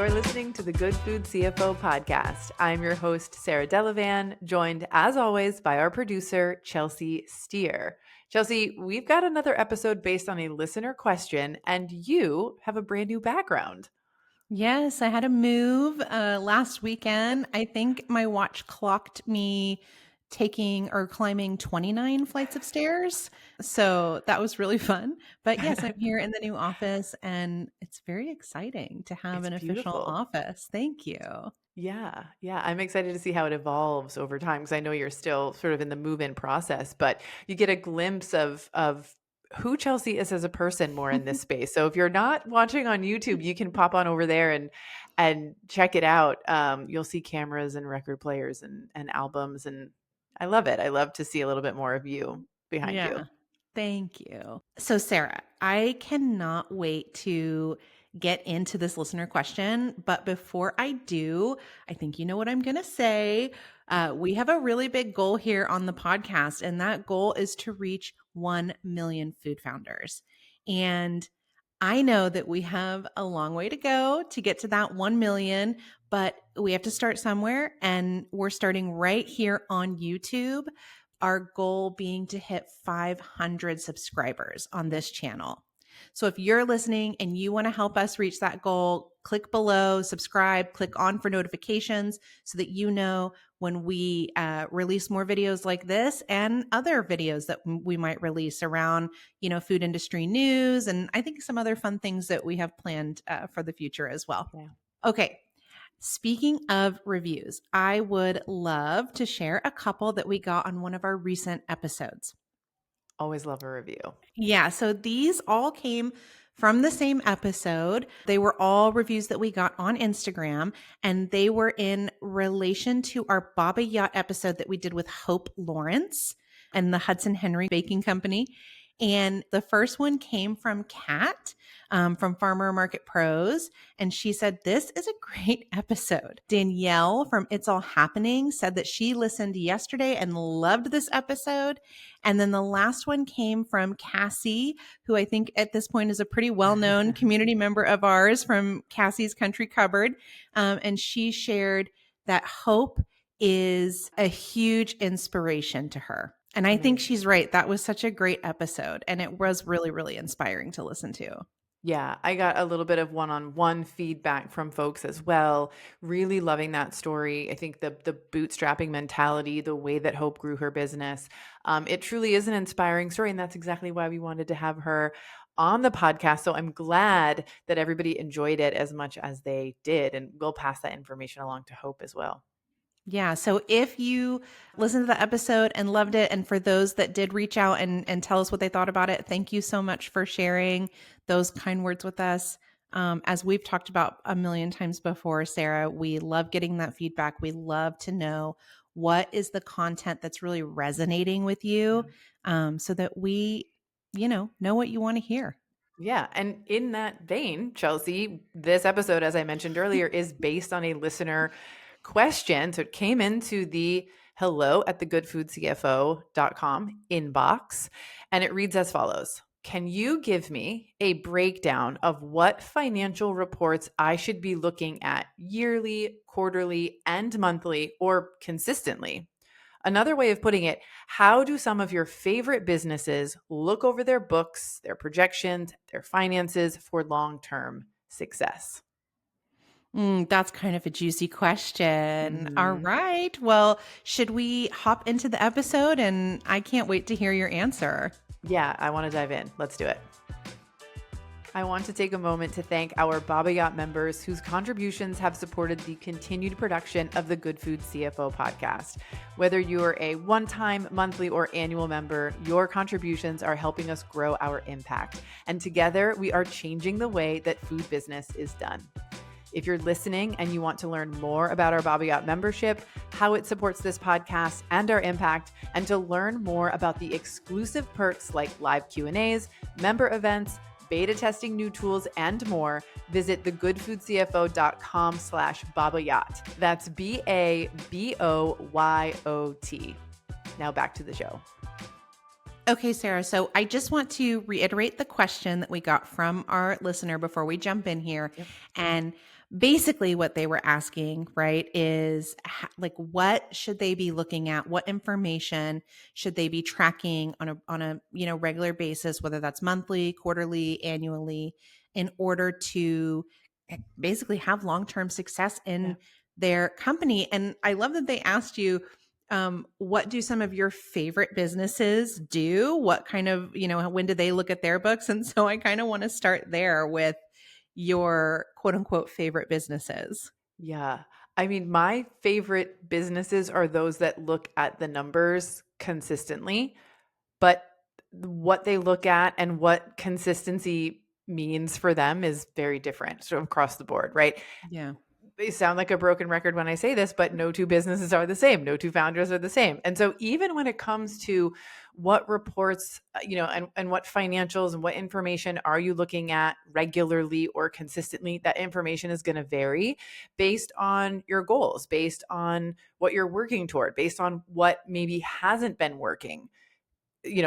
You're listening to the Good Food CFO Podcast. I'm your host, Sarah Delavan, joined as always by our producer, Chelsea Steer. Chelsea, we've got another episode based on a listener question, and you have a brand new background. Yes, I had a move last weekend. I think my watch clocked me taking or climbing 29 flights of stairs. So that was really fun. But yes, I'm here in the new office and it's very exciting to have It's an official beautiful. office. Thank you. Yeah. I'm excited to see how it evolves over time because I know you're still sort of in the move-in process, but you get a glimpse of who Chelsea is as a person more in this space. So if you're not watching on YouTube, you can pop on over there and check it out. You'll see cameras and record players and albums, and I love it. I love to see a little bit more of you behind Yeah. you. Thank you. So, Sarah, I cannot wait to get into this listener question. But before I do, I think you know what I'm going to say. We have a really big goal here on the podcast, and that goal is to reach 1 million food founders. And I know that we have a long way to go to get to that 1 million, but we have to start somewhere. And we're starting right here on YouTube. Our goal being to hit 500 subscribers on this channel. So if you're listening and you want to help us reach that goal, click below, subscribe, click on for notifications so that you know when we release more videos like this and other videos that we might release around, food industry news, and I think some other fun things that we have planned for the future as well. Yeah. Okay. Speaking of reviews, I would love to share a couple that we got on one of our recent episodes. Always love a review. Yeah, so these all came from the same episode. They were all reviews that we got on Instagram, and they were in relation to our Baba Yacht episode that we did with Hope Lawrence and the Hudson Henry Baking Company. And the first one came from Kat from Farmer Market Pros. And she said, "This is a great episode." Danielle from It's All Happening said that she listened yesterday and loved this episode. And then the last one came from Cassie, who I think at this point is a pretty well-known community member of ours from Cassie's Country Cupboard. And she shared that hope is a huge inspiration to her. And I think she's right. That was such a great episode. And it was really, really inspiring to listen to. Yeah, I got a little bit of one-on-one feedback from folks as well. Really loving that story. I think the bootstrapping mentality, the way that Hope grew her business, it truly is an inspiring story, and that's exactly why we wanted to have her on the podcast. So I'm glad that everybody enjoyed it as much as they did, and we'll pass that information along to Hope as well. Yeah. So if you listened to the episode and loved it, and for those that did reach out and tell us what they thought about it, thank you so much for sharing those kind words with us. As we've talked about a million times before, Sarah, we love getting that feedback. We love to know what is the content that's really resonating with you, so that we, know what you want to hear. Yeah. And in that vein, Chelsea, this episode, as I mentioned earlier, is based on a listener question. So it came into the hello@thegoodfoodcfo.com inbox, and it reads as follows. Can you give me a breakdown of what financial reports I should be looking at yearly, quarterly, and monthly, or consistently? Another way of putting it, how do some of your favorite businesses look over their books, their projections, their finances for long-term success? That's kind of a juicy question. All right. Well, should we hop into the episode? And I can't wait to hear your answer. Yeah, I want to dive in. Let's do it. I want to take a moment to thank our Baba Yacht members whose contributions have supported the continued production of the Good Food CFO podcast. Whether you're a one-time, monthly, or annual member, your contributions are helping us grow our impact. And together, we are changing the way that food business is done. If you're listening and you want to learn more about our Baba Yacht membership, how it supports this podcast and our impact, and to learn more about the exclusive perks like live Q&As, member events, beta testing new tools, and more, visit thegoodfoodcfo.com/Baba Yacht. That's BABOYOT. Now back to the show. Okay, Sarah. So I just want to reiterate the question that we got from our listener before we jump in here. Yep. And basically what they were asking, right, is like, what should they be looking at? What information should they be tracking on a, regular basis, whether that's monthly, quarterly, annually, in order to basically have long-term success Yeah. in their company. And I love that they asked you, what do some of your favorite businesses do? What kind of, when do they look at their books? And so I kind of want to start there with your quote unquote favorite businesses. Yeah. I mean, my favorite businesses are those that look at the numbers consistently, but what they look at and what consistency means for them is very different, sort of across the board, right? Yeah. I sound like a broken record when I say this, but no two businesses are the same. No two founders are the same. And so even when it comes to what reports, and what financials and what information are you looking at regularly or consistently, that information is going to vary based on your goals, based on what you're working toward, based on what maybe hasn't been working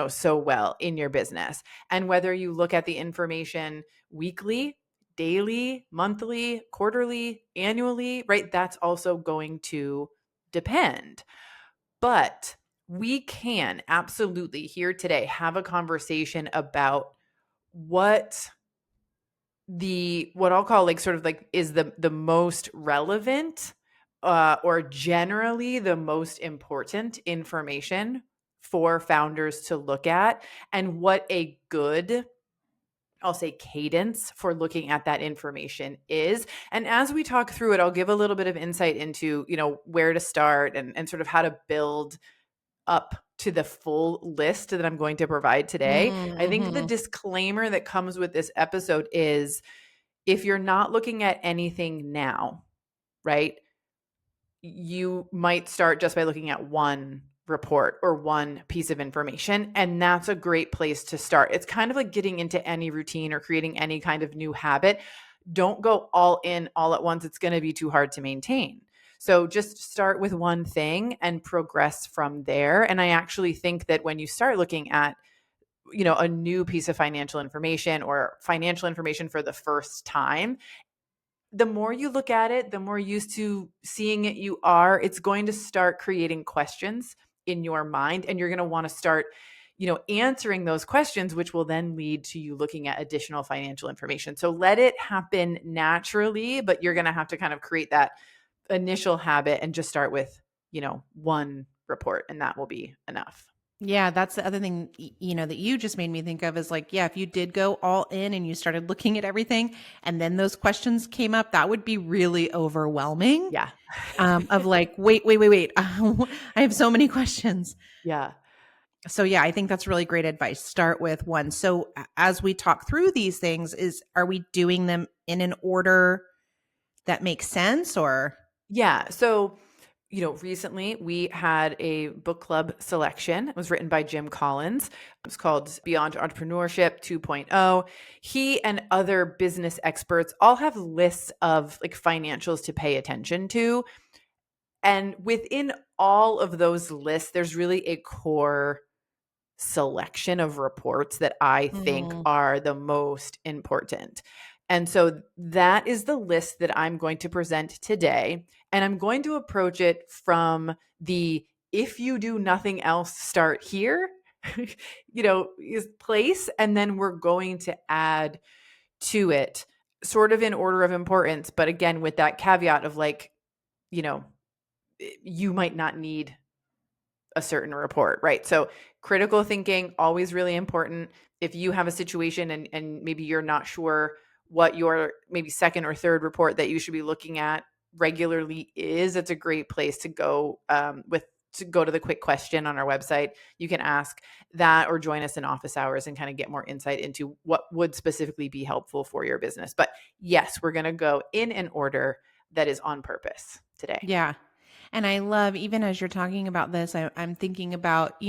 so well in your business. And whether you look at the information weekly, daily, monthly, quarterly, annually, right? That's also going to depend. But we can absolutely here today have a conversation about what what I'll call like sort of like is the most relevant or generally the most important information for founders to look at, and what a good, I'll say, cadence for looking at that information is. And as we talk through it, I'll give a little bit of insight into, where to start and sort of how to build up to the full list that I'm going to provide today. I think the Mm-hmm. disclaimer that comes with this episode is if you're not looking at anything now, right, you might start just by looking at one report or one piece of information. And that's a great place to start. It's kind of like getting into any routine or creating any kind of new habit. Don't go all in all at once. It's going to be too hard to maintain. So just start with one thing and progress from there. And I actually think that when you start looking at a new piece of financial information or financial information for the first time, the more you look at it, the more used to seeing it you are, it's going to start creating questions in your mind, and you're going to want to start answering those questions, which will then lead to you looking at additional financial information. So let it happen naturally, but you're going to have to kind of create that initial habit and just start with one report, and that will be enough. Yeah, that's the other thing, that you just made me think of is like, yeah, if you did go all in and you started looking at everything and then those questions came up, that would be really overwhelming. Yeah. Of like, wait. I have so many questions. Yeah. So yeah, I think that's really great advice. Start with one. So as we talk through these things, are we doing them in an order that makes sense or? Yeah. So, recently we had a book club selection. It was written by Jim Collins. It was called Beyond Entrepreneurship 2.0. He and other business experts all have lists of like financials to pay attention to. And within all of those lists, there's really a core selection of reports that I think Mm, are the most important. And so that is the list that I'm going to present today. And I'm going to approach it from the if you do nothing else, start here, is place. And then we're going to add to it sort of in order of importance. But again, with that caveat of like, you know, you might not need a certain report, right? So critical thinking, always really important. If you have a situation and maybe you're not sure what your maybe second or third report that you should be looking at regularly is, it's a great place to go to go to the quick question on our website. You can ask that or join us in office hours and kind of get more insight into what would specifically be helpful for your business. But yes, we're going to go in an order that is on purpose today. yeah. And I love, even as you're talking about this, I'm thinking about,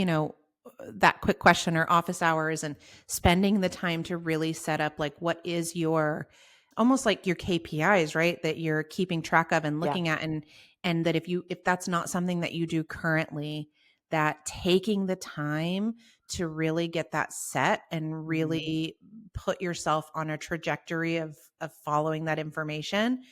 that quick question or office hours and spending the time to really set up like what is your almost like your KPIs, right? That you're keeping track of and Yeah. looking at and that if that's not something that you do currently, that taking the time to really get that set and Mhm. really put yourself on a trajectory of following that information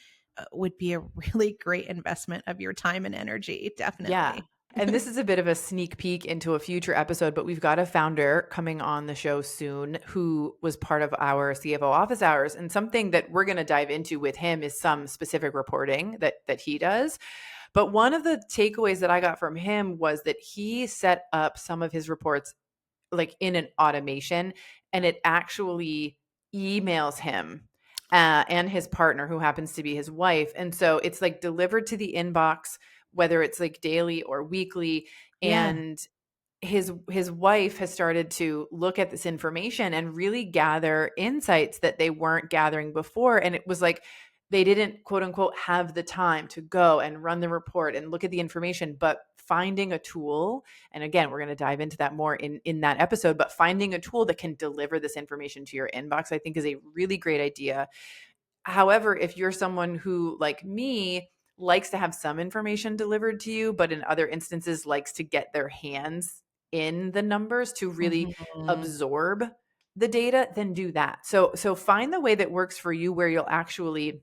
would be a really great investment of your time and energy. Yeah. Definitely. And this is a bit of a sneak peek into a future episode, but we've got a founder coming on the show soon who was part of our CFO office hours. And something that we're going to dive into with him is some specific reporting that he does. But one of the takeaways that I got from him was that he set up some of his reports like in an automation, and it actually emails him and his partner, who happens to be his wife. And so it's like delivered to the inbox, whether it's like daily or weekly. Yeah. And his wife has started to look at this information and really gather insights that they weren't gathering before. And it was like they didn't, quote unquote, have the time to go and run the report and look at the information, but finding a tool, and again, we're going to dive into that more in that episode, but finding a tool that can deliver this information to your inbox, I think, is a really great idea. However, if you're someone who, like me, likes to have some information delivered to you, but in other instances likes to get their hands in the numbers to really Mhm. absorb the data, then do that. So find the way that works for you where you'll actually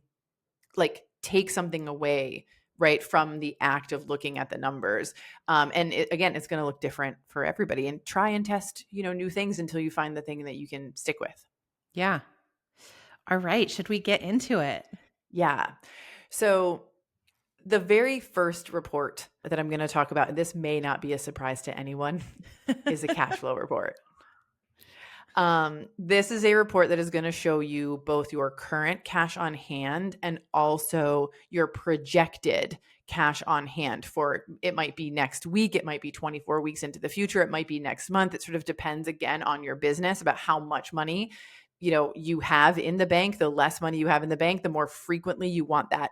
like take something away, right, from the act of looking at the numbers. And again, it's going to look different for everybody, and try and test, new things until you find the thing that you can stick with. Yeah. All right. Should we get into it? Yeah. So the very first report that I'm going to talk about, and this may not be a surprise to anyone, is a cash flow report. This is a report that is going to show you both your current cash on hand and also your projected cash on hand for, it might be next week, it might be 24 weeks into the future, it might be next month. It sort of depends again on your business about how much money, you have in the bank. The less money you have in the bank, the more frequently you want that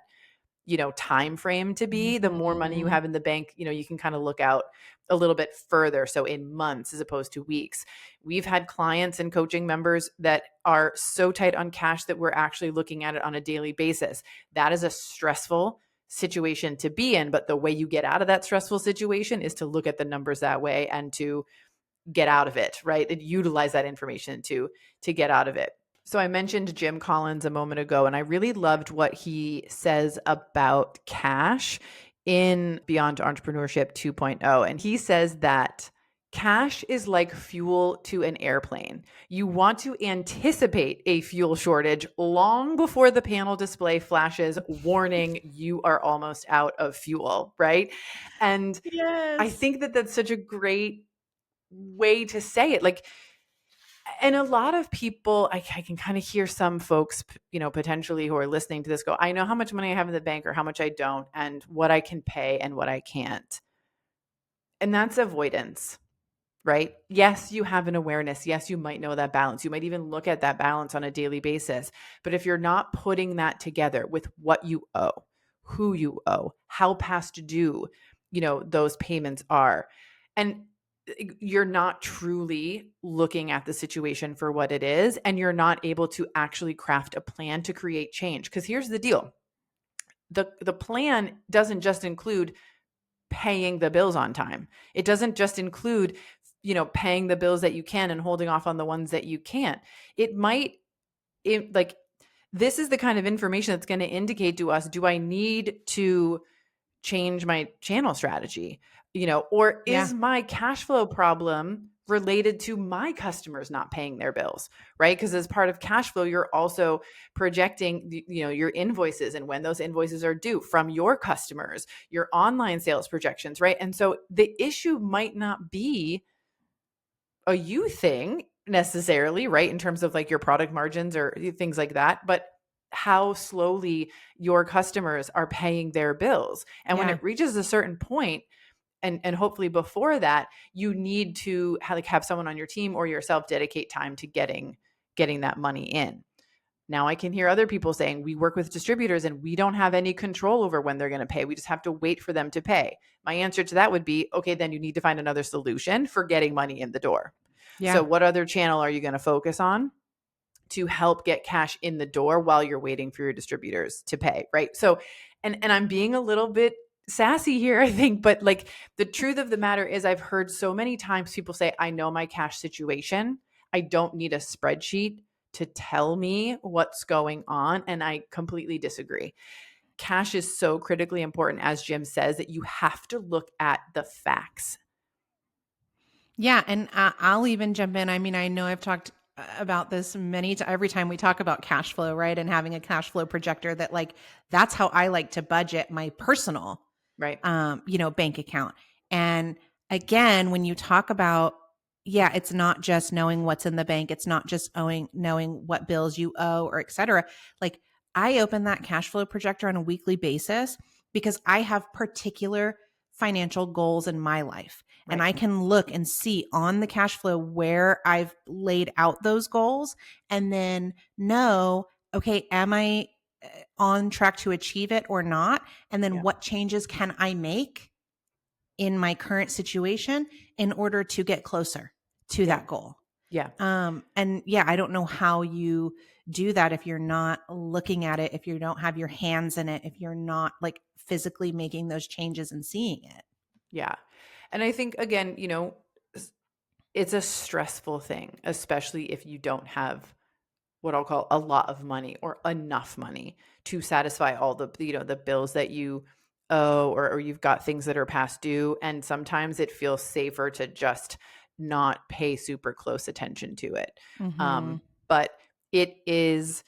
time frame to be. The more money you Mhm. have in the bank, you can kind of look out a little bit further, so in months as opposed to weeks. We've had clients and coaching members that are so tight on cash that we're actually looking at it on a daily basis. That is a stressful situation to be in, but the way you get out of that stressful situation is to look at the numbers that way and to get out of it, right? And utilize that information to get out of it. So I mentioned Jim Collins a moment ago, and I really loved what he says about cash in Beyond Entrepreneurship 2.0. And he says that cash is like fuel to an airplane. You want to anticipate a fuel shortage long before the panel display flashes, warning you are almost out of fuel, right? And I Yes. think that that's such a great way to say it. Like, and a lot of people, I can kind of hear some folks, potentially who are listening to this go, I know how much money I have in the bank or how much I don't, and what I can pay and what I can't. And that's avoidance, right? Yes, you have an awareness. Yes, you might know that balance. You might even look at that balance on a daily basis. But if you're not putting that together with what you owe, who you owe, how past due, those payments are, and you're not truly looking at the situation for what it is, and you're not able to actually craft a plan to create change. Because here's the deal. The plan doesn't just include paying the bills on time. It doesn't just include, paying the bills that you can and holding off on the ones that you can't. It might, like, this is the kind of information that's going to indicate to us, do I need to change my channel strategy? Or Yeah. is my cash flow problem related to my customers not paying their bills, right? Because as part of cash flow, you're also projecting your invoices and when those invoices are due from your customers, your online sales projections, right? And so the issue might not be a you thing necessarily, right, in terms of like your product margins or things like that, but how slowly your customers are paying their bills. And when Yeah. it reaches a certain point, and hopefully before that, you need to have someone on your team or yourself dedicate time to getting that money in. Now I can hear other people saying, we work with distributors and we don't have any control over when they're going to pay. We just have to wait for them to pay. My answer to that would be, okay, then you need to find another solution for getting money in the door. So Yeah. what other channel are you going to focus on to help get cash in the door while you're waiting for your distributors to pay, right? So, and I'm being a little bit sassy here, I think, but like the truth of the matter is I've heard so many times people say, I know my cash situation. I don't need a spreadsheet to tell me what's going on. And I completely disagree. cash is so critically important, as Jim says, that you have to look at the facts. Yeah. And I'll even jump in. I mean, I know I've talked about this every time we talk about cash flow, right? And having a cash flow projector that like, that's how I like to budget my personal, Right. bank account. And again, when you talk about, yeah, it's not just knowing what's in the bank. It's not just knowing what bills you owe or et cetera. Like I open that cash flow projector on a weekly basis because I have particular financial goals in my life. And Right. I can look and see on the cash flow where I've laid out those goals and then know, okay, am I on track to achieve it or not? And then Yeah. what changes can I make in my current situation in order to get closer to Yeah. that goal? Yeah. And yeah, I don't know how you do that if you're not looking at it, if you don't have your hands in it, if you're not like physically making those changes and seeing it. Yeah. And I think, again, it's a stressful thing, especially if you don't have what I'll call a lot of money or enough money to satisfy all the bills that you owe, or you've got things that are past due. And sometimes it feels safer to just not pay super close attention to it. Mm-hmm. But it is,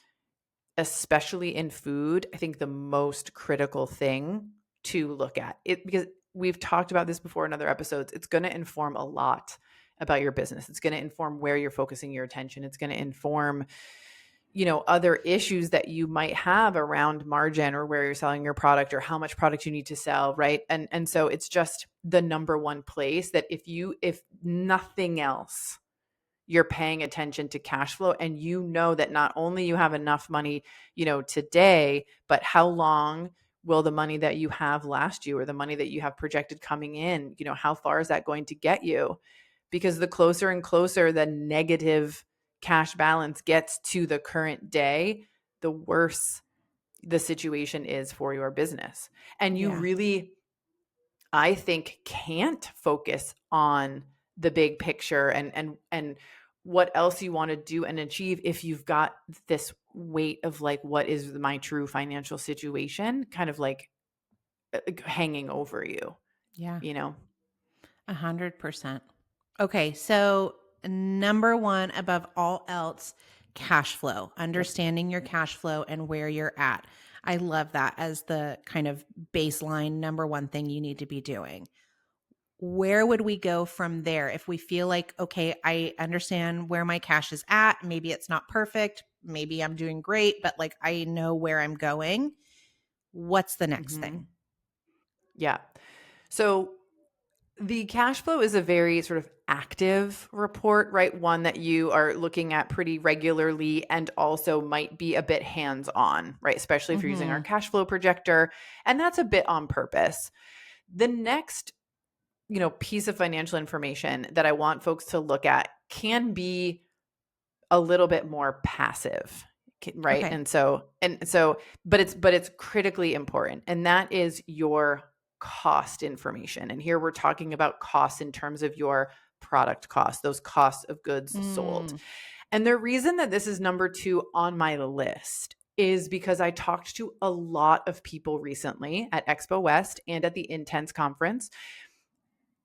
especially in food, I think the most critical thing to look at it, because we've talked about this before in other episodes. It's going to inform a lot about your business. It's going to inform where you're focusing your attention. It's going to inform, other issues that you might have around margin or where you're selling your product or how much product you need to sell. Right. And so it's just the number one place that if nothing else, you're paying attention to cash flow, and that not only you have enough money, today, but how long will the money that you have last you, or the money that you have projected coming in, how far is that going to get you? Because the closer and closer the negative cash balance gets to the current day, the worse the situation is for your business. And you Yeah. really, I think, can't focus on the big picture and what else you want to do and achieve if you've got this weight of like, what is my true financial situation kind of like hanging over you, Yeah. you know? 100%. Okay. So, number one, above all else, cash flow, Yep. understanding your cash flow and where you're at. I love that as the kind of baseline number one thing you need to be doing. Where would we go from there if we feel like, okay, I understand where my cash is at? Maybe it's not perfect. Maybe I'm doing great, but like I know where I'm going. What's the next Mm-hmm. thing? Yeah. So the cash flow is a very sort of active report, right? One that you are looking at pretty regularly and also might be a bit hands-on, right? Especially if you're using our Mm-hmm. cash flow projector. And that's a bit on purpose. The next, piece of financial information that I want folks to look at can be a little bit more passive, right? Okay. But it's critically important, and that is your cost information. And here we're talking about costs in terms of your product costs, those costs of goods sold. Mm. And the reason that this is number 2 on my list is because I talked to a lot of people recently at Expo West and at the Intense conference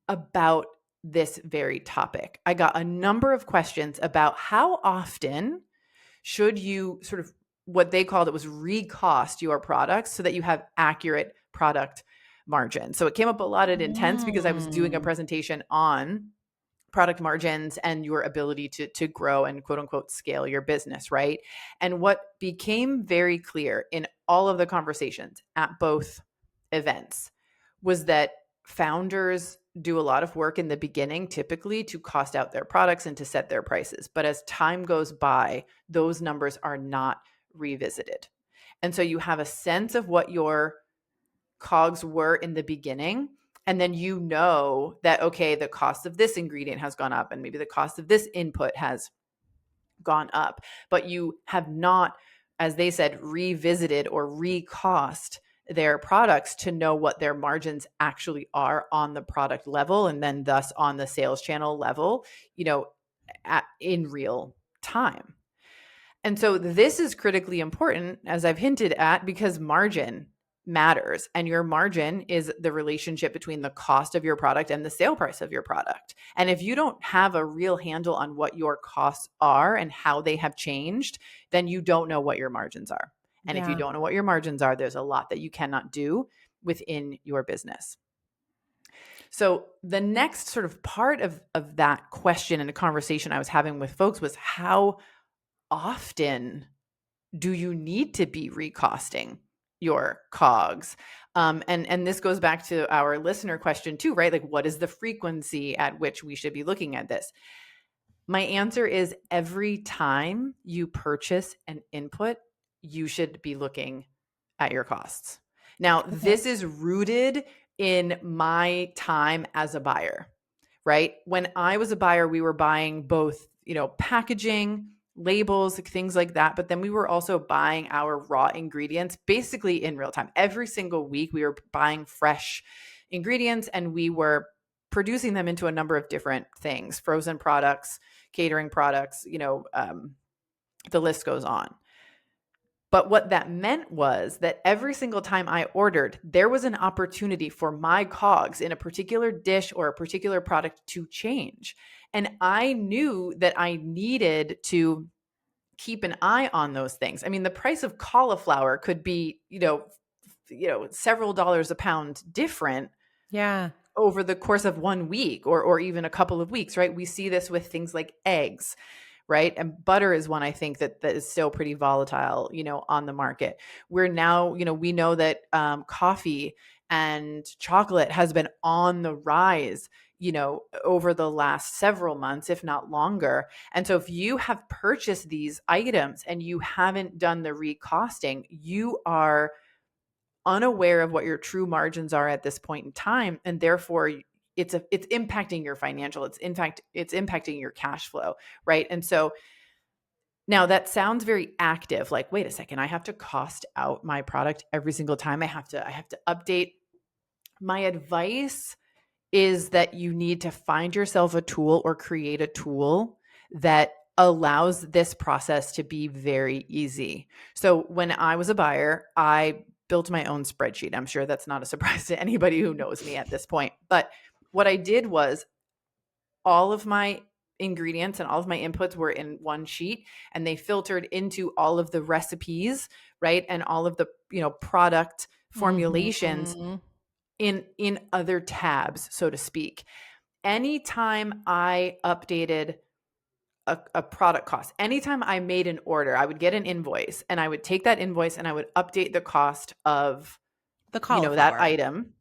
about this very topic. I got a number of questions about how often should you sort of, what they called it was, recost your products so that you have accurate product margin. So it came up a lot at Intense because I was doing a Mm. presentation on product margins and your ability to grow and quote unquote scale your business, right? And what became very clear in all of the conversations at both events was that founders do a lot of work in the beginning, typically to cost out their products and to set their prices. But as time goes by, those numbers are not revisited. And so you have a sense of what your COGS were in the beginning. And then that, okay, the cost of this ingredient has gone up and maybe the cost of this input has gone up. But you have not, as they said, revisited or recost their products to know what their margins actually are on the product level, and then thus on the sales channel level, in real time. And so this is critically important, as I've hinted at, because margin matters, and your margin is the relationship between the cost of your product and the sale price of your product. And if you don't have a real handle on what your costs are and how they have changed, then you don't know what your margins are. And if you Yeah. don't know what your margins are, there's a lot that you cannot do within your business. So the next sort of part of that question and a conversation I was having with folks was, how often do you need to be recosting your COGS? And this goes back to our listener question too, right? Like, what is the frequency at which we should be looking at this? My answer is, every time you purchase an input, you should be looking at your costs. Now, Okay. this is rooted in my time as a buyer, right? When I was a buyer, we were buying both, packaging, labels, things like that, but then we were also buying our raw ingredients basically in real time. Every single week, we were buying fresh ingredients, and we were producing them into a number of different things: frozen products, catering products, the list goes on. But what that meant was that every single time I ordered, there was an opportunity for my COGS in a particular dish or a particular product to change. And I knew that I needed to keep an eye on those things. I mean, the price of cauliflower could be, several dollars a pound different Yeah. over the course of 1 week or even a couple of weeks, right? We see this with things like eggs, right? And butter is one, I think, that is still pretty volatile, on the market. We're now, we know that coffee and chocolate has been on the rise, over the last several months, if not longer. And so if you have purchased these items and you haven't done the recosting, you are unaware of what your true margins are at this point in time, and therefore it's impacting your financial, it's impacting your cash flow, right? And so now that sounds very active, like, wait a second, I have to cost out my product every single time, I have to update. My advice is that you need to find yourself a tool or create a tool that allows this process to be very easy. So when I was a buyer, I built my own spreadsheet. I'm sure that's not a surprise to anybody who knows me at this point. But what I did was, all of my ingredients and all of my inputs were in one sheet, and they filtered into all of the recipes, right? And all of the, product formulations Mhm. in other tabs, so to speak. Anytime I updated a product cost, anytime I made an order, I would get an invoice, and I would take that invoice and I would update the cost of, The that cauliflower. item.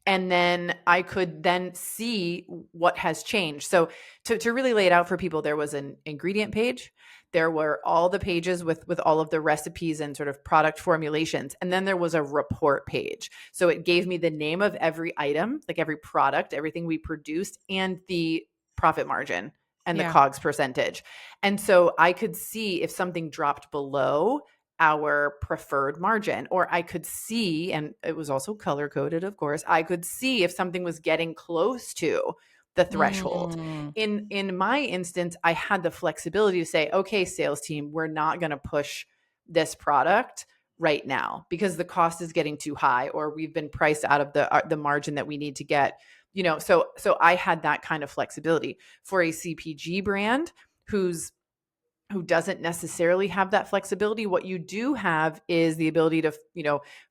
And then I could then see what has changed. So to really lay it out for people, there was an ingredient page. There were all the pages with all of the recipes and sort of product formulations. And then there was a report page. So it gave me the name of every item, like every product, everything we produced, and the profit margin and the Yeah. COGS percentage. And so I could see if something dropped below our preferred margin, or I could see, and it was also color coded, of course, I could see if something was getting close to the threshold. Mm. In my instance, I had the flexibility to say, okay, sales team, we're not going to push this product right now because the cost is getting too high, or we've been priced out of the margin that we need to get. So I had that kind of flexibility. For a CPG brand who doesn't necessarily have that flexibility, what you do have is the ability to,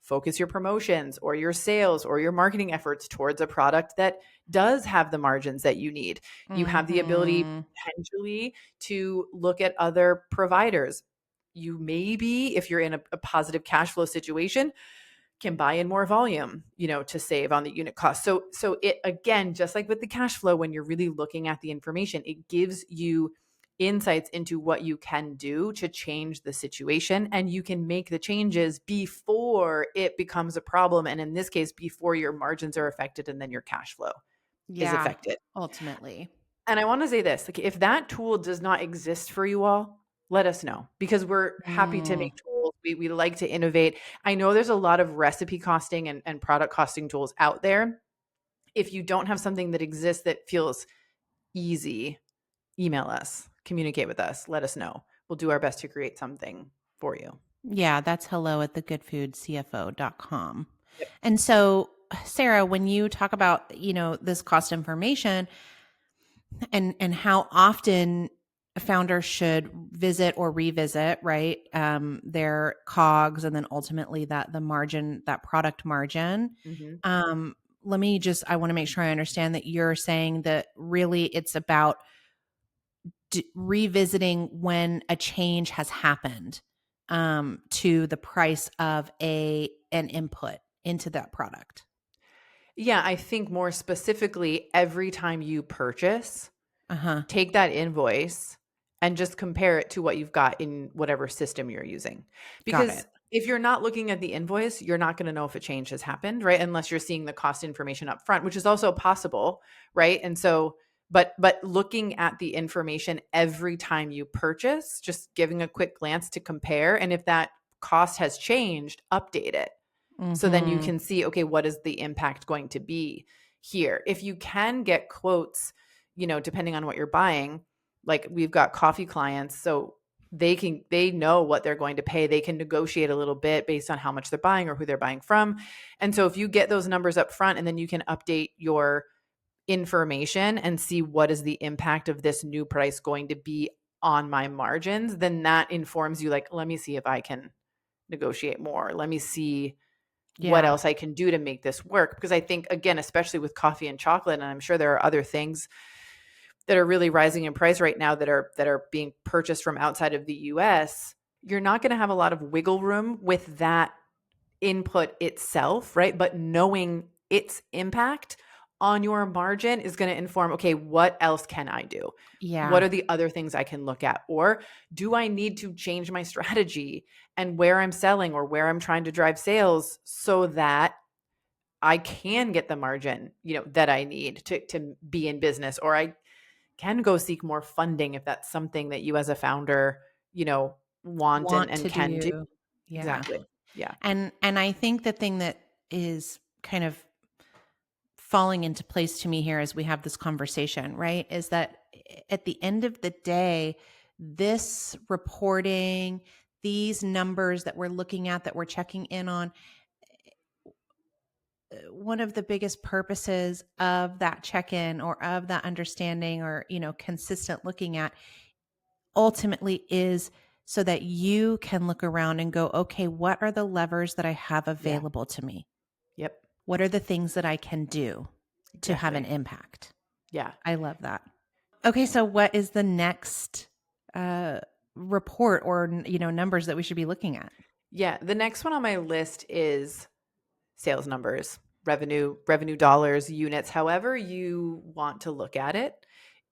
focus your promotions or your sales or your marketing efforts towards a product that does have the margins that you need. You have the ability Mhm. potentially to look at other providers. You maybe, if you're in a positive cash flow situation, can buy in more volume, to save on the unit cost. So it, again, just like with the cash flow, when you're really looking at the information, it gives you insights into what you can do to change the situation, and you can make the changes before it becomes a problem, and in this case, before your margins are affected and then your cash flow is Yeah, affected. ultimately. And I want to say this, like, if that tool does not exist for you all, let us know, because we're happy to Mm. make tools. We like to innovate. I know there's a lot of recipe costing and product costing tools out there. If you don't have something that exists that feels easy, email us, communicate with us, let us know. We'll do our best to create something for you. Yeah, that's hello at thegoodfoodcfo.com. Yep. And so, Sarah, when you talk about, this cost information and how often founders should visit or revisit, right, their COGS and then ultimately the margin, that product margin. Mm-hmm. Um, I want to make sure I understand that you're saying that really it's about revisiting when a change has happened to the price of an input into that product. Yeah, I think more specifically, every time you purchase, Uh-huh. take that invoice and just compare it to what you've got in whatever system you're using. Got Because it. if you're not looking at the invoice, you're not going to know if a change has happened, right? Unless you're seeing the cost information up front, which is also possible, right? And so but looking at the information every time you purchase, just giving a quick glance to compare, and if that cost has changed, update it. So then you Mhm. can see, okay, what is the impact going to be here? If you can get quotes, depending on what you're buying, like we've got coffee clients, so they know what they're going to pay. They can negotiate a little bit based on how much they're buying or who they're buying from. And so if you get those numbers up front and then you can update your information and see what is the impact of this new price going to be on my margins, then that informs you like, let me see if I can negotiate more. Let me see what Yeah. else I can do to make this work. Because I think, again, especially with coffee and chocolate, and I'm sure there are other things that are really rising in price right now that are being purchased from outside of the US, you're not going to have a lot of wiggle room with that input itself, right? But knowing its impact on your margin is going to inform, okay, what else can I do? What Yeah. are the other things I can look at? Or do I need to change my strategy and where I'm selling or where I'm trying to drive sales so that I can get the margin, that I need to be in business, or I can go seek more funding if that's something that you as a founder, want and, Want and to can do. do. Yeah. Exactly. Yeah. And I think the thing that is kind of falling into place to me here as we have this conversation, right, is that at the end of the day, this reporting, these numbers that we're looking at, that we're checking in on, one of the biggest purposes of that check-in or of that understanding or, consistent looking at ultimately is so that you can look around and go, okay, what are the levers that I have Yeah. available to me? Yep. What are the things that I can do to have an Exactly. impact? Yeah. I love that. Okay, so what is the next uh, report or numbers that we should be looking at? Yeah. The next one on my list is sales numbers, revenue dollars, units, however you want to look at it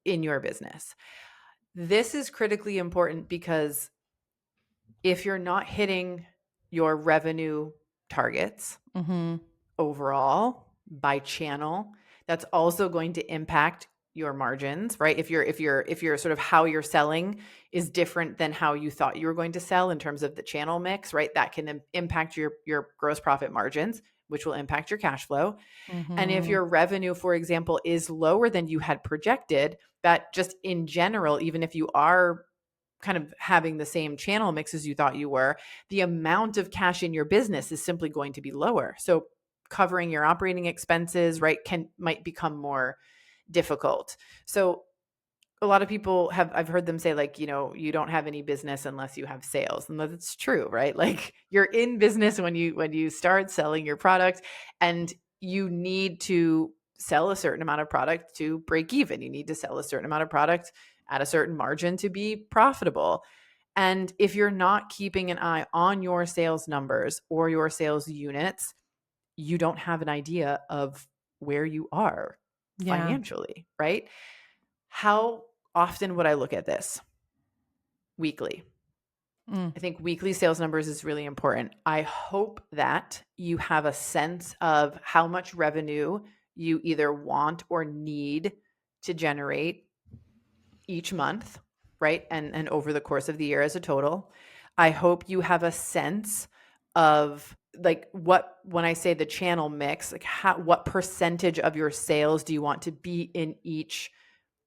in your business. This is critically important because if you're not hitting your revenue targets Mm-hmm. overall by channel, that's also going to impact your margins, right? If you're sort of how you're selling is different than how you thought you were going to sell in terms of the channel mix, right? That can impact your gross profit margins, which will impact your cash flow. And if Mm-hmm. your revenue, for example, is lower than you had projected, that just in general, even if you are kind of having the same channel mix as you thought you were, the amount of cash in your business is simply going to be lower. So covering your operating expenses, right, might become more difficult. So a lot of people I've heard them say like, you don't have any business unless you have sales. And that's true, right? Like you're in business when you start selling your product, and you need to sell a certain amount of product to break even. You need to sell a certain amount of product at a certain margin to be profitable. And if you're not keeping an eye on your sales numbers or your sales units, you don't have an idea of where you are Yeah. financially, right? How often would I look at this? Weekly. Mm. I think weekly sales numbers is really important. I hope that you have a sense of how much revenue you either want or need to generate each month, right? And over the course of the year as a total. I hope you have a sense of like when I say the channel mix, like what percentage of your sales do you want to be in each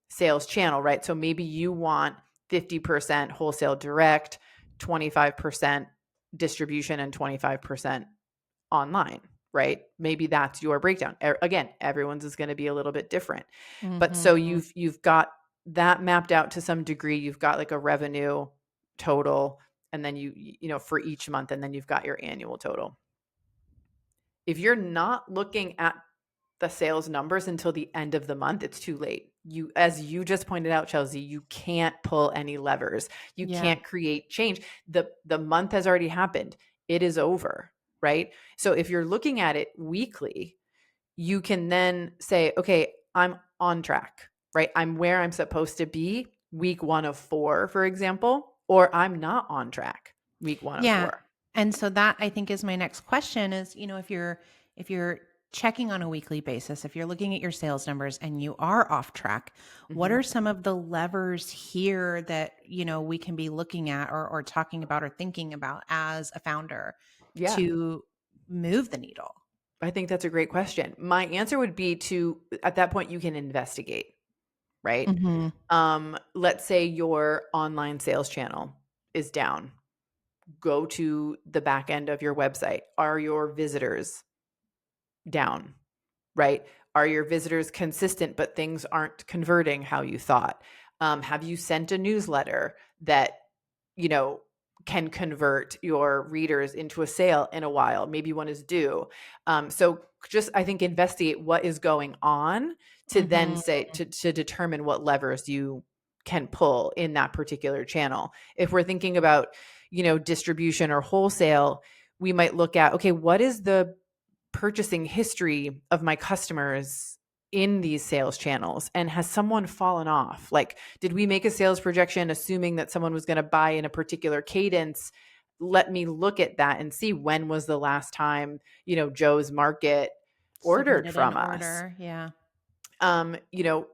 sales channel, right? So maybe you want 50% wholesale direct, 25% distribution and 25% online, right? Maybe that's your breakdown. Again, everyone's is going to be a little bit different. But so you've got that mapped out to some degree. You've got like a revenue total, and then you know, for each month, and then you've got your annual total. If you're not looking at the sales numbers until the end of the month, it's too late. As you just pointed out, Chelsea, you can't pull any levers. You can't create change. The month has already happened. It is over, right? So if you're looking at it weekly, you can then say, okay, I'm on track, right? I'm where I'm supposed to be week 1 of 4, for example, or I'm not on track week 1 of 4. And so that, I think, is my next question is, you know, if you're checking on a weekly basis, if you're looking at your sales numbers and you are off track, what are some of the levers here that, you know, we can be looking at or talking about or thinking about as a founder to move the needle? I think that's a great question. My answer would be at that point, you can investigate, right? Let's say your online sales channel is down. Go to the back end of your website. Are your visitors down, right? Are your visitors consistent, but things aren't converting how you thought? Have you sent a newsletter that, you know, can convert your readers into a sale in a while? Maybe one is due. So just, I think, investigate what is going on to then say, to determine what levers you can pull in that particular channel. If we're thinking about, you know, distribution or wholesale, we might look at, okay, what is the purchasing history of my customers in these sales channels? And has someone fallen off? Like, did we make a sales projection assuming that someone was going to buy in a particular cadence? Let me look at that and see, when was the last time, you know, Joe's Market ordered from us? Yeah. You know,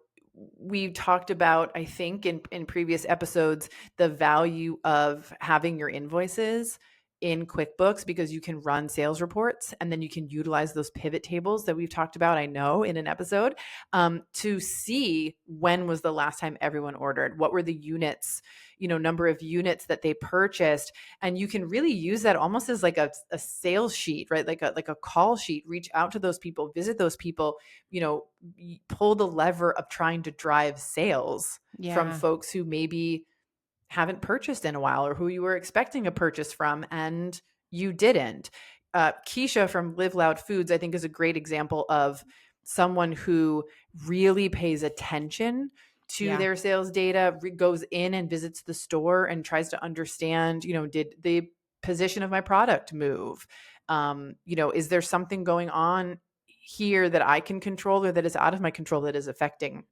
we talked about, I think in previous episodes, the value of having your invoices in QuickBooks, because you can run sales reports and then you can utilize those pivot tables that we've talked about, I know, in an episode, to see when was the last time everyone ordered, what were the units, you know, number of units that they purchased. And you can really use that almost as like a sales sheet, right? Like a call sheet. Reach out to those people, visit those people, you know, pull the lever of trying to drive sales from folks who maybe haven't purchased in a while, or who you were expecting a purchase from and you didn't. Keisha from Live Loud Foods, I think, is a great example of someone who really pays attention to their sales data, goes in and visits the store and tries to understand, you know, did the position of my product move? You know, is there something going on here that I can control or that is out of my control that is affecting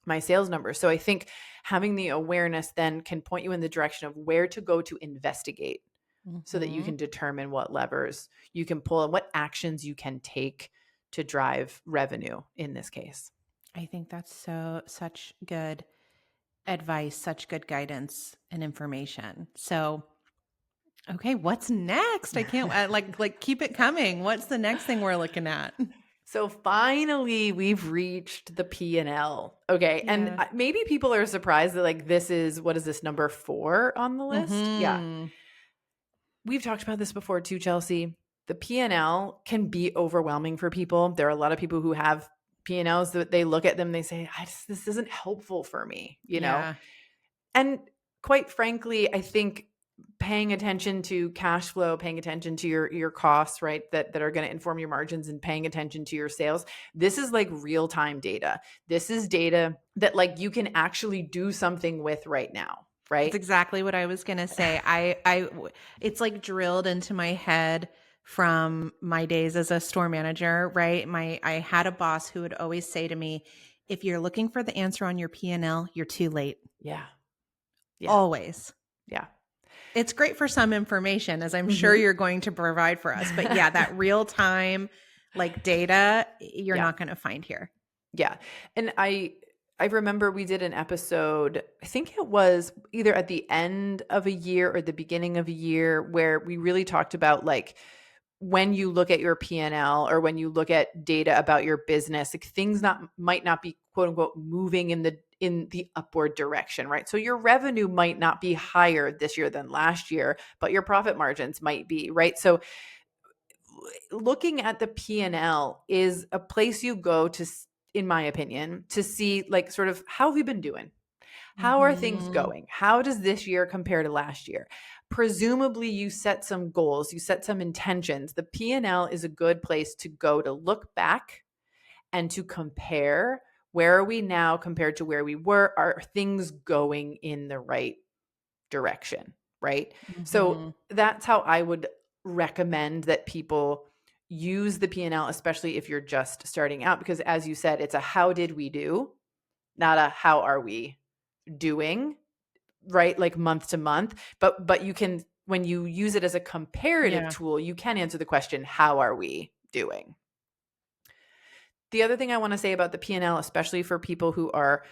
my sales numbers? So I think having the awareness then can point you in the direction of where to go to investigate, so that you can determine what levers you can pull and what actions you can take to drive revenue in this case. I think that's such good advice, such good guidance and information. So, okay, what's next? I can't like keep it coming. What's the next thing we're looking at? So finally, we've reached the P&L. Okay. Yeah. And maybe people are surprised that, like, this is, what is this, number 4 on the list? Yeah. We've talked about this before too, Chelsea. The P&L can be overwhelming for people. There are a lot of people who have P&Ls that they look at them, they say, this isn't helpful for me, you know? And quite frankly, I think paying attention to cash flow, paying attention to your costs, right, that are going to inform your margins, and paying attention to your sales. This is like real-time data. This is data that, like, you can actually do something with right now, right? That's exactly what I was going to say. It's like drilled into my head from my days as a store manager, right? I had a boss who would always say to me, if you're looking for the answer on your P&L, you're too late. Yeah. Always. Yeah. It's great for some information, as I'm sure you're going to provide for us. But yeah, that real time, like, data, you're not going to find here. Yeah. And I remember we did an episode, I think it was either at the end of a year or the beginning of a year, where we really talked about, like, when you look at your P&L or when you look at data about your business, like, things might not be, quote unquote, moving in in the upward direction, right? So your revenue might not be higher this year than last year, but your profit margins might be, right? So looking at the P&L is a place you go to, in my opinion, to see like sort of how have you been doing? How are things Mm-hmm. going? How does this year compare to last year? Presumably you set some goals, you set some intentions. The P&L is a good place to go to look back and to compare. Where are we now compared to where we were? Are things going in the right direction, right? So Mm-hmm. that's how I would recommend that people use the P&L, especially if you're just starting out, because as you said, it's a how did we do, not a how are we doing, right? Like month to month. But you can, when you use it as a comparative Yeah. tool, you can answer the question, how are we doing? The other thing I want to say about the P&L, especially for people who are,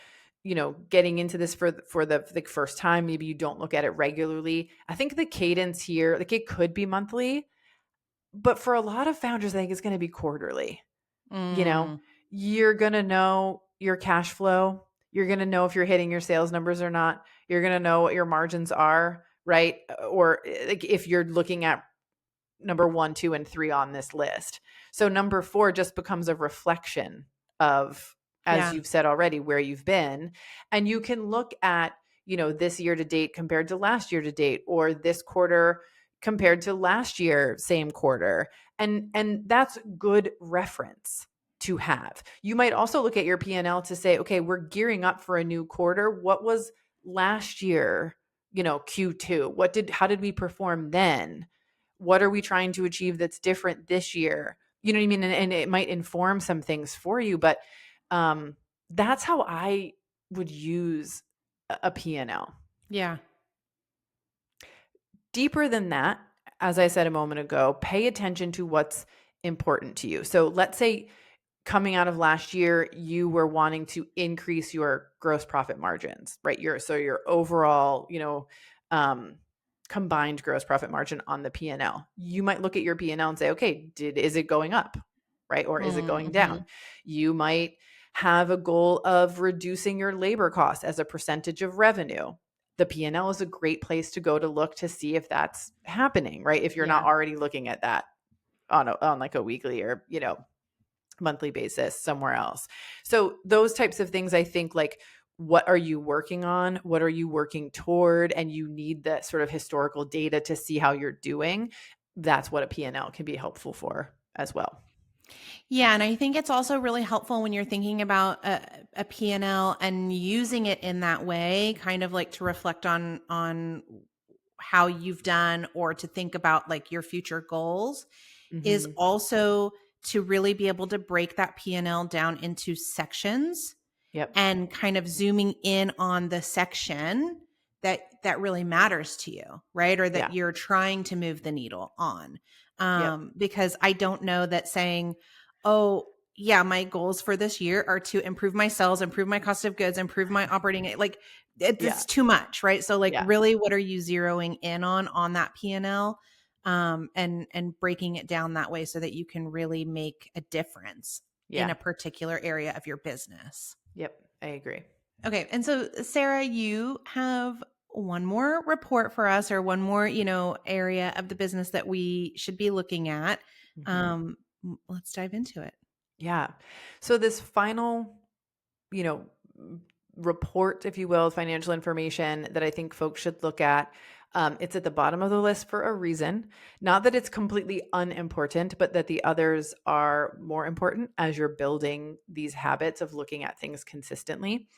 getting into this for the first time, maybe you don't look at it regularly. I think the cadence here, like it could be monthly, but for a lot of founders, I think it's going to be quarterly. You know, Mm. you're going to know your cash flow. You're going to know if you're hitting your sales numbers or not. You're going to know what your margins are, right? Or like if you're looking at number 1, 2, and 3 on this list. So number 4 just becomes a reflection of, as Yeah. you've said already, where you've been. And you can look at, this year to date compared to last year to date, or this quarter compared to last year, same quarter. And that's good reference to have. You might also look at your P&L to say, okay, we're gearing up for a new quarter. What was last year, Q2? How did we perform then? What are we trying to achieve that's different this year? You know what I mean? And it might inform some things for you, but that's how I would use a P&L. Yeah. Deeper than that, as I said a moment ago, pay attention to what's important to you. So let's say coming out of last year, you were wanting to increase your gross profit margins, right? Your overall, combined gross profit margin on the P&L. You might look at your P&L and say, okay, is it going up, right? Or is it going Mm-hmm. down? You might have a goal of reducing your labor costs as a percentage of revenue. The P&L is a great place to go to look to see if that's happening, right? If you're not Yeah. already looking at that on like a weekly or, monthly basis somewhere else. So those types of things, I think, like, what are you working on? What are you working toward? And you need that sort of historical data to see how you're doing. That's what a P&L can be helpful for as well. Yeah, and I think it's also really helpful when you're thinking about a P&L and using it in that way, kind of like to reflect on how you've done or to think about like your future goals, is Mm-hmm. also to really be able to break that P&L down into sections Yep. and kind of zooming in on the section that really matters to you, right? Or that Yeah. you're trying to move the needle on. Yep. Because I don't know that saying, oh, yeah, my goals for this year are to improve my sales, improve my cost of goods, improve my operating, like Yeah. it's too much, right? So like Yeah. really what are you zeroing in on that P&L, and breaking it down that way so that you can really make a difference in Yeah. a particular area of your business. Yep. I agree. Okay. And so, Sarah, you have one more report for us, or one more, area of the business that we should be looking at. Mm-hmm. Let's dive into it. Yeah. So this final, you know, report, if you will, financial information that I think folks should look at. It's at the bottom of the list for a reason. Not that it's completely unimportant, but that the others are more important as you're building these habits of looking at things consistently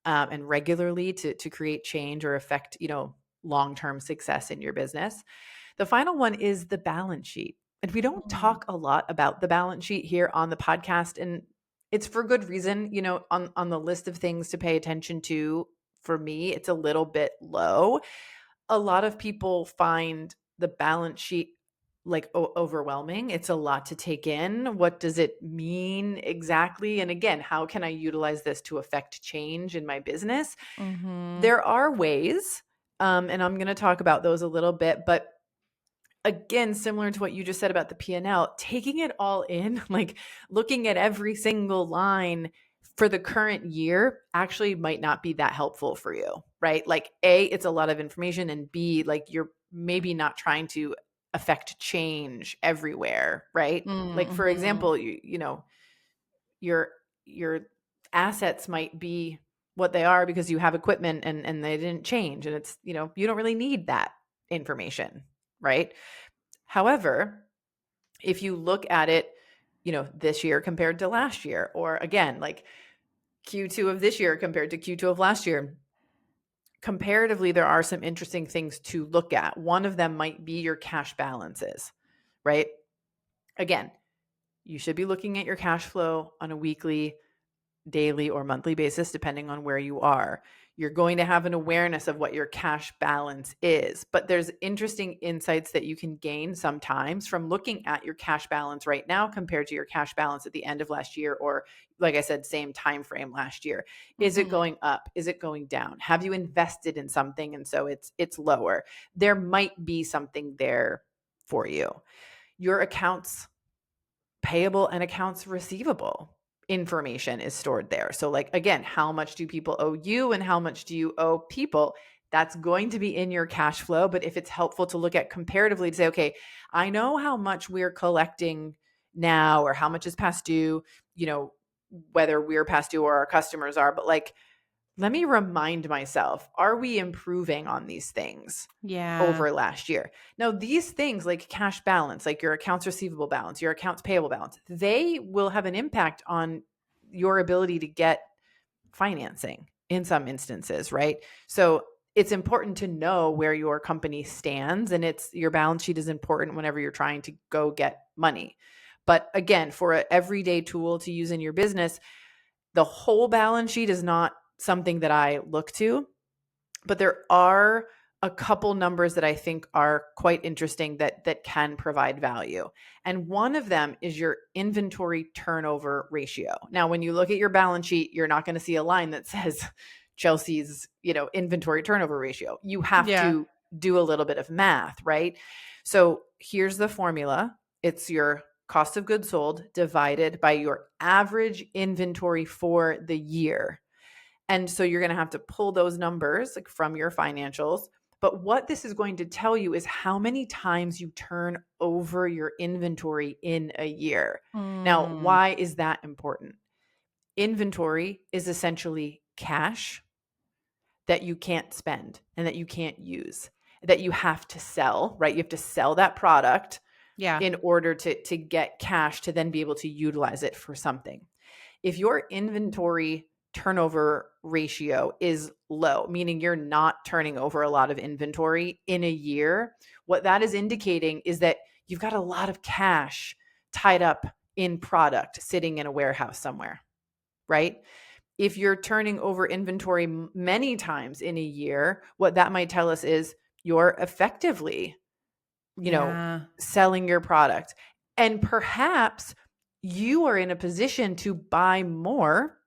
and regularly to create change or affect, long-term success in your business. The final one is the balance sheet. And we don't Mm. talk a lot about the balance sheet here on the podcast. And it's for good reason, on the list of things to pay attention to. For me, it's a little bit low. A lot of people find the balance sheet like overwhelming. It's a lot to take in. What does it mean exactly? And again, how can I utilize this to affect change in my business? Mm-hmm. There are ways, and I'm going to talk about those a little bit, but again, similar to what you just said about the P&L, taking it all in, like looking at every single line for the current year actually might not be that helpful for you, right? Like A, it's a lot of information, and B, like you're maybe not trying to affect change everywhere, right? Like for Mm-hmm. example, your your assets might be what they are because you have equipment and they didn't change, and it's, you don't really need that information, right? However, if you look at it, this year compared to last year, or again, like Q2 of this year compared to Q2 of last year, comparatively, there are some interesting things to look at. One of them might be your cash balances, right? Again, you should be looking at your cash flow on a weekly, daily, or monthly basis, depending on where you are. You're going to have an awareness of what your cash balance is, but there's interesting insights that you can gain sometimes from looking at your cash balance right now compared to your cash balance at the end of last year, or like I said, same time frame last year. Is it Mm-hmm. going up? Is it going down? Have you invested in something and so it's lower? There might be something there for you. Your accounts payable and accounts receivable information is stored there. So like, again, how much do people owe you and how much do you owe people? That's going to be in your cash flow. But if it's helpful to look at comparatively to say, okay, I know how much we're collecting now or how much is past due, whether we're past due or our customers are, but like, let me remind myself, are we improving on these things Yeah. over last year? Now, these things like cash balance, like your accounts receivable balance, your accounts payable balance, they will have an impact on your ability to get financing in some instances, right? So it's important to know where your company stands, and your balance sheet is important whenever you're trying to go get money. But again, for an everyday tool to use in your business, the whole balance sheet is not something that I look to, but there are a couple numbers that I think are quite interesting that can provide value. And one of them is your inventory turnover ratio. Now, when you look at your balance sheet, you're not going to see a line that says Chelsea's, inventory turnover ratio. You have Yeah. to do a little bit of math, right? So here's the formula. It's your cost of goods sold divided by your average inventory for the year. And so you're going to have to pull those numbers like from your financials. But what this is going to tell you is how many times you turn over your inventory in a year. Now, Mm. why is that important? Inventory is essentially cash that you can't spend and that you can't use, that you have to sell, right? You have to sell that product Yeah. in order to get cash to then be able to utilize it for something. If your inventory turnover ratio is low, meaning you're not turning over a lot of inventory in a year, what that is indicating is that you've got a lot of cash tied up in product sitting in a warehouse somewhere, right? If you're turning over inventory many times in a year, what that might tell us is you're effectively, Yeah. selling your product. And perhaps you are in a position to buy more,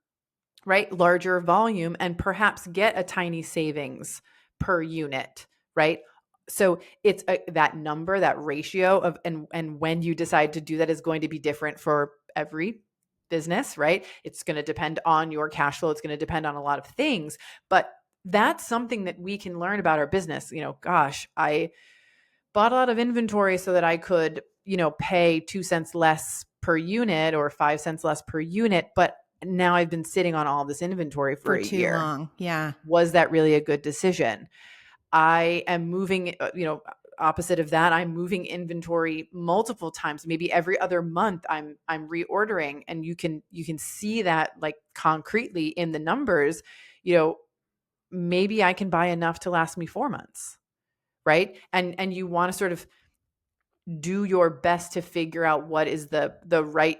right? Larger volume, and perhaps get a tiny savings per unit, right? So it's that number, that ratio of, and when you decide to do that is going to be different for every business, right? It's going to depend on your cash flow. It's going to depend on a lot of things, but that's something that we can learn about our business. Gosh, I bought a lot of inventory so that I could, pay 2 cents less per unit or 5 cents less per unit. But now I've been sitting on all this inventory for For a too year. long. Yeah. Was that really a good decision? I am moving, opposite of that, I'm moving inventory multiple times, maybe every other month I'm reordering, and you can see that like concretely in the numbers. Maybe I can buy enough to last me 4 months, right? And you want to sort of do your best to figure out what is the right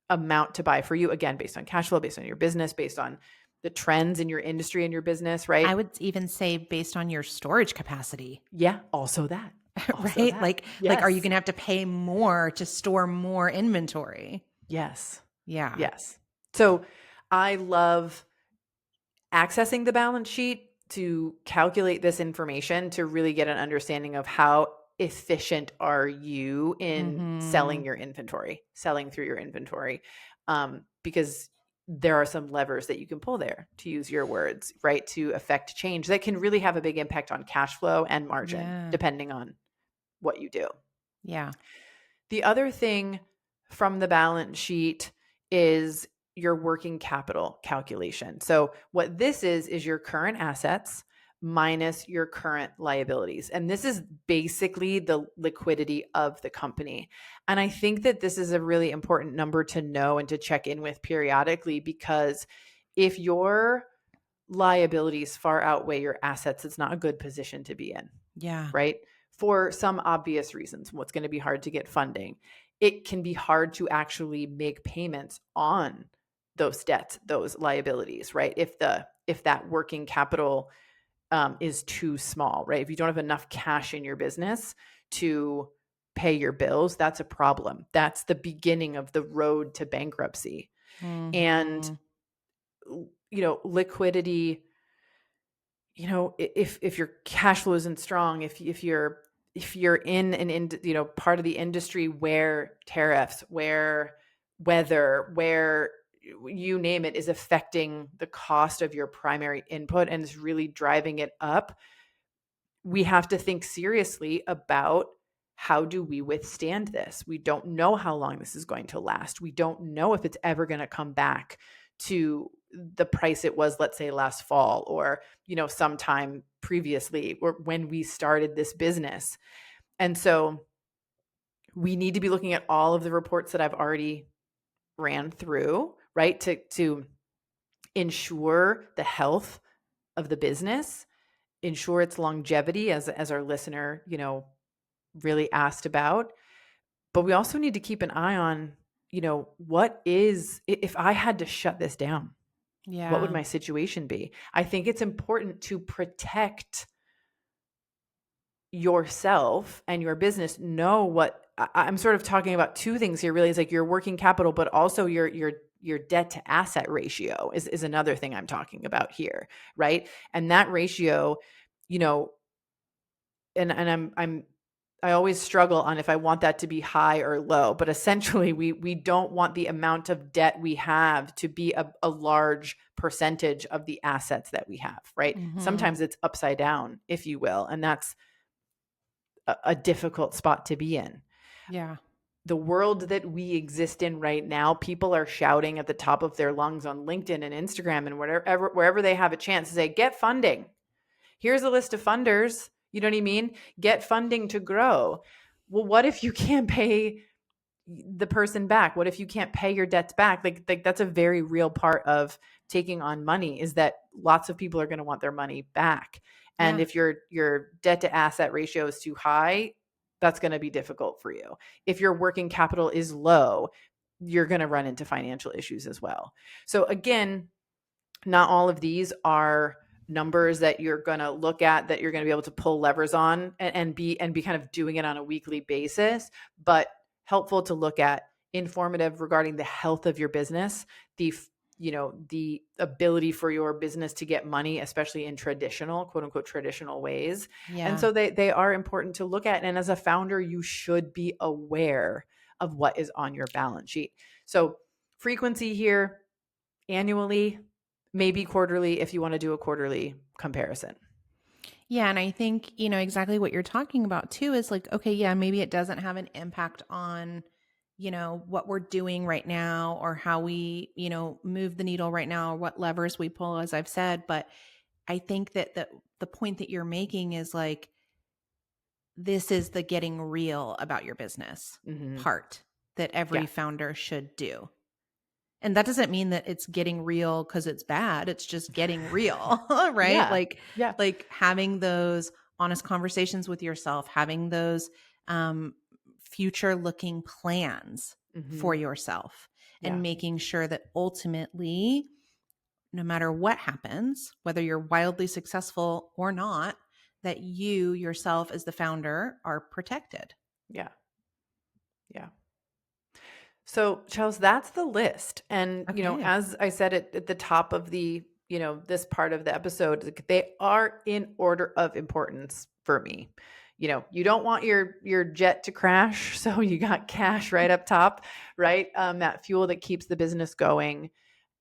amount to buy for you, again, based on cash flow, based on your business, based on the trends in your industry and your business, right? I would even say based on your storage capacity, Yeah, also that. Also right? that. Like, are you Yes. going to have to pay more to store more inventory? Yes. Yeah. Yes. So I love accessing the balance sheet to calculate this information to really get an understanding of how efficient are you in Mm-hmm. selling your inventory, selling through your inventory. Because there are some levers that you can pull there, to use your words, right, to affect change that can really have a big impact on cash flow and margin, Yeah. depending on what you do. Yeah. The other thing from the balance sheet is your working capital calculation. So what this is your current assets minus your current liabilities. And this is basically the liquidity of the company. And I think that this is a really important number to know and to check in with periodically, because if your liabilities far outweigh your assets, it's not a good position to be in, Yeah. right? For some obvious reasons. What's going to be hard to get funding? It can be hard to actually make payments on those debts, those liabilities, right? If that working capital is too small, right? If you don't have enough cash in your business to pay your bills, that's a problem. That's the beginning of the road to bankruptcy. And Mm-hmm. Liquidity, if your cash flow isn't strong, if you're in part of the industry where tariffs, where weather, where you name it, is affecting the cost of your primary input and is really driving it up, we have to think seriously about, how do we withstand this? We don't know how long this is going to last. We don't know if it's ever going to come back to the price it was, let's say last fall, or, sometime previously, or when we started this business. And so we need to be looking at all of the reports that I've already ran through, right? To ensure the health of the business, ensure its longevity, as our listener, really asked about. But we also need to keep an eye on, if I had to shut this down, what would Yeah. my situation be? I think it's important to protect yourself and your business. Know what I'm sort of talking about. Two things here, really, is like your working capital, but also your debt to asset ratio is another thing I'm talking about here, right? And that ratio, and I always struggle on if I want that to be high or low, but essentially we don't want the amount of debt we have to be a large percentage of the assets that we have, right? Mm-hmm. Sometimes it's upside down, if you will, and that's a difficult spot to be in. Yeah. The world that we exist in right now, people are shouting at the top of their lungs on LinkedIn and Instagram and wherever they have a chance to say, get funding. Here's a list of funders. You know what I mean? Get funding to grow. Well, what if you can't pay the person back? What if you can't pay your debts back? Like that's a very real part of taking on money, is that lots of people are going to want their money back. And Yeah. if your debt to asset ratio is too high, that's going to be difficult for you. If your working capital is low, you're going to run into financial issues as well. So again, not all of these are numbers that you're going to look at, that you're going to be able to pull levers on and be kind of doing it on a weekly basis, but helpful to look at, informative regarding the health of your business, the ability for your business to get money, especially in traditional, quote unquote, traditional ways. And Yeah. so they are important to look at. And as a founder, you should be aware of what is on your balance sheet. So frequency here, annually, maybe quarterly if you want to do a quarterly comparison. Yeah. And I think, exactly what you're talking about too is like, okay, yeah, maybe it doesn't have an impact on, what we're doing right now, or how we, move the needle right now, or what levers we pull, as I've said. But I think that the point that you're making is like, this is the getting real about your business Mm-hmm. part that every Yeah. founder should do. And that doesn't mean that it's getting real because it's bad. It's just getting real, right? Yeah. Like, Yeah. like having those honest conversations with yourself, having those future looking plans Mm-hmm. for yourself, Yeah. and making sure that ultimately, no matter what happens, whether you're wildly successful or not, that you yourself as the founder are protected. Yeah. Yeah. So, Charles, that's the list. And, Okay. as I said at the top of the, this part of the episode, they are in order of importance for me. You don't want your jet to crash. So you got cash right up top, right? That fuel that keeps the business going.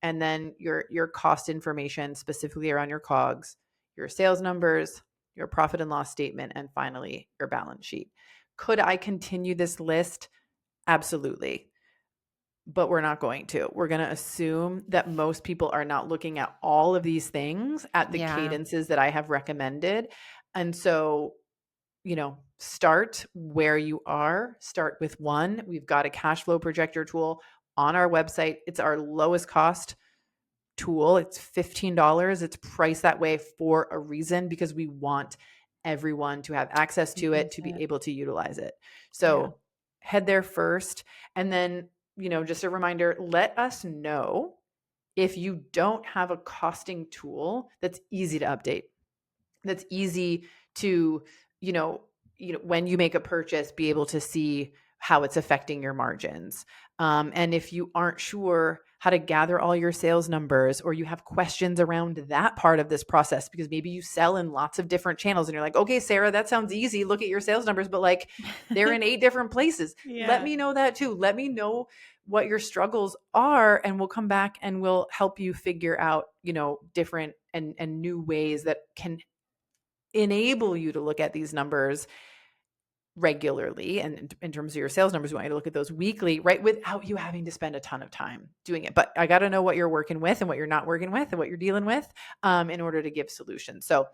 and then your cost information specifically around your COGS, your sales numbers, your profit and loss statement, and finally your balance sheet. Could I continue this list? Absolutely. But we're not going to. We're going to assume that most people are not looking at all of these things at the cadences that I have recommended. And so, start where you are. Start with one. We've got a cash flow projector tool on our website. It's our lowest cost tool. It's $15. It's priced that way for a reason, because we want everyone to have access to it, to be able to utilize it. So head there first. And then, just a reminder, let us know if you don't have a costing tool that's easy to update, that's easy to, when you make a purchase, be able to see how it's affecting your margins. And if you aren't sure how to gather all your sales numbers, or you have questions around that part of this process, because maybe you sell in lots of different channels and you're like, okay, Sarah, that sounds easy. Look at your sales numbers, but like they're in 8 different places. Let me know that too. Let me know what your struggles are, and we'll come back and we'll help you figure out, different and new ways that can enable you to look at these numbers regularly. And in terms of your sales numbers, we want you to look at those weekly, right? Without you having to spend a ton of time doing it. But I got to know what you're working with and what you're not working with and what you're dealing with in order to give solutions. So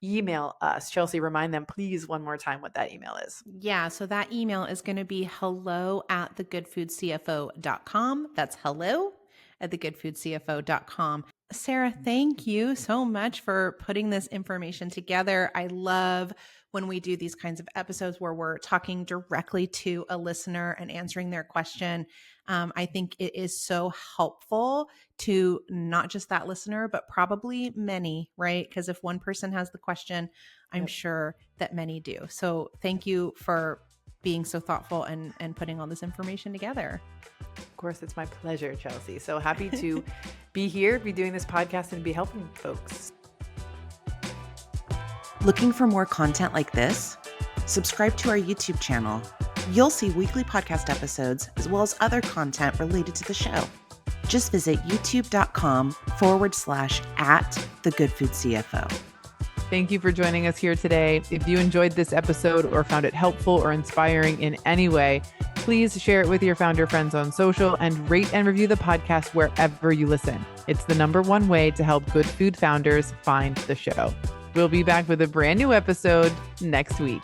email us. Chelsea, remind them, please, one more time what that email is. Yeah. So that email is going to be hello@thegoodfoodcfo.com. That's hello@thegoodfoodcfo.com. Sarah, thank you so much for putting this information together. I love when we do these kinds of episodes where we're talking directly to a listener and answering their question. I think it is so helpful to not just that listener, but probably many, right? Because if one person has the question, I'm sure that many do. So thank you for being so thoughtful and putting all this information together. Of course, it's my pleasure, Chelsea. So happy to be here, be doing this podcast, and be helping folks. Looking for more content like this? Subscribe to our YouTube channel. You'll see weekly podcast episodes as well as other content related to the show. Just visit youtube.com/@thegoodfoodcfo. Thank you for joining us here today. If you enjoyed this episode or found it helpful or inspiring in any way, please share it with your founder friends on social and rate and review the podcast wherever you listen. It's the #1 way to help good food founders find the show. We'll be back with a brand new episode next week.